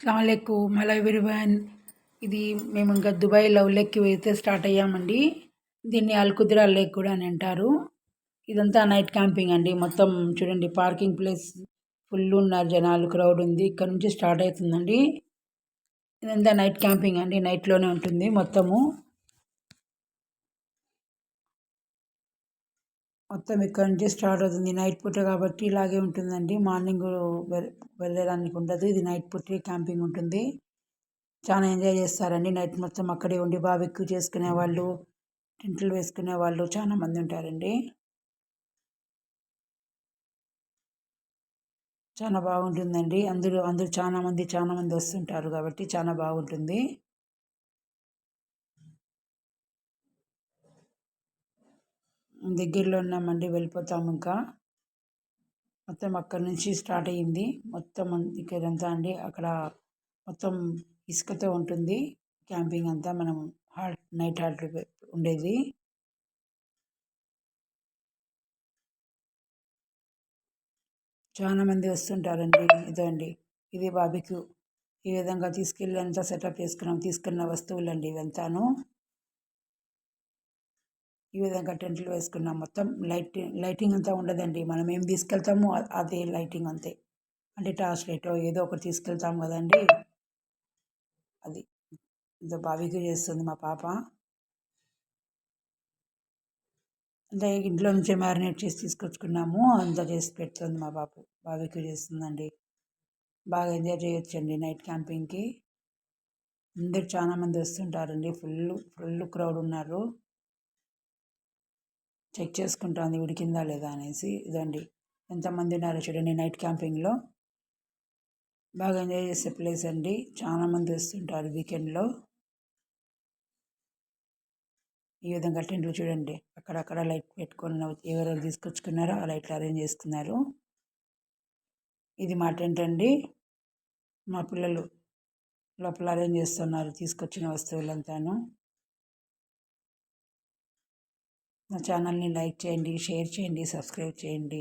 అస్సలాముఅలైకుం hello everyone. ఇది మేము ఇంకా దుబాయ్ లవ్ లేక్కి అయితే స్టార్ట్ అయ్యామండి. దీన్ని అల్కుద్రా లేక్ కూడా అని అంటారు. ఇదంతా నైట్ క్యాంపింగ్ అండి. మొత్తం చూడండి, పార్కింగ్ ప్లేస్ ఫుల్ ఉన్నారు జనాలు, క్రౌడ్ ఉంది. ఇక్కడ నుంచి స్టార్ట్ అవుతుందండి. ఇదంతా నైట్ క్యాంపింగ్ అండి, నైట్లోనే ఉంటుంది మొత్తం ఇక్కడ నుంచి స్టార్ట్ అవుతుంది. నైట్ పూట కాబట్టి ఇలాగే ఉంటుందండి. మార్నింగ్ వెళ్ళడానికి ఉండదు. ఇది నైట్ పూట క్యాంపింగ్ ఉంటుంది. చాలా ఎంజాయ్ చేస్తారండి. నైట్ మొత్తం అక్కడే ఉండి బార్బెక్యూ చేసుకునే వాళ్ళు, టెంట్లు వేసుకునే వాళ్ళు చాలా మంది ఉంటారండి. చాలా బాగుంటుందండి. అందరూ చాలా మంది వస్తుంటారు కాబట్టి చాలా బాగుంటుంది. దగ్గరలో ఉన్నామండి, వెళ్ళిపోతాము. ఇంకా మొత్తం అక్కడి నుంచి స్టార్ట్ అయ్యింది. మొత్తం ఇక్కడంతా అండి, అక్కడ మొత్తం ఇసుకతో ఉంటుంది క్యాంపింగ్ అంతా. మనం నైట్ హాల్ట్ ఉండేది. చాలా మంది వస్తుంటారండి. ఇదండి, ఇది బార్బెక్యూ. ఈ విధంగా తీసుకెళ్ళి అంతా సెటప్ తీసుకున్న వస్తువులండి ఇవంతాను. ఈ విధంగా టెంట్లు వేసుకున్నాం. మొత్తం లైటింగ్ అంతా ఉండదండి. మనం ఏం తీసుకెళ్తామో అదే లైటింగ్ అంతే. అంటే టార్చ్ లైటో ఏదో ఒకటి తీసుకెళ్తాం కదండి. అది ఇంత బార్బెక్యూ చేస్తుంది మా పాప. అంటే ఇంట్లో నుంచే మ్యారినేట్ చేసి తీసుకొచ్చుకున్నాము. అంతా చేసి పెడుతుంది మా పాప. బార్బెక్యూ చేస్తుందండి. బాగా ఎంజాయ్ చేయొచ్చండి నైట్ క్యాంపింగ్కి. అందరు చాలా మంది వస్తుంటారండి. ఫుల్ క్రౌడ్ ఉన్నారు. చెక్ చేసుకుంటాను ఉడికిందా లేదా అనేసి. ఇదండి, ఎంతమంది ఉన్నారో చూడండి నైట్ క్యాంపింగ్లో. బాగా ఎంజాయ్ చేసే ప్లేస్ అండి. చాలా మంది వస్తుంటారు వీకెండ్లో. ఈ విధంగా టెంట్లు చూడండి, అక్కడక్కడ లైట్ పెట్టుకొని ఎవరెవరు తీసుకొచ్చుకున్నారో ఆ లైట్లు అరేంజ్ చేసుకున్నారు. ఇది మా టెంట్ అండి. మా పిల్లలు లోపల అరేంజ్ చేస్తున్నారు తీసుకొచ్చిన వస్తువులంతాను. నా ఛానల్ని లైక్ చేయండి, షేర్ చేయండి, సబ్స్క్రైబ్ చేయండి.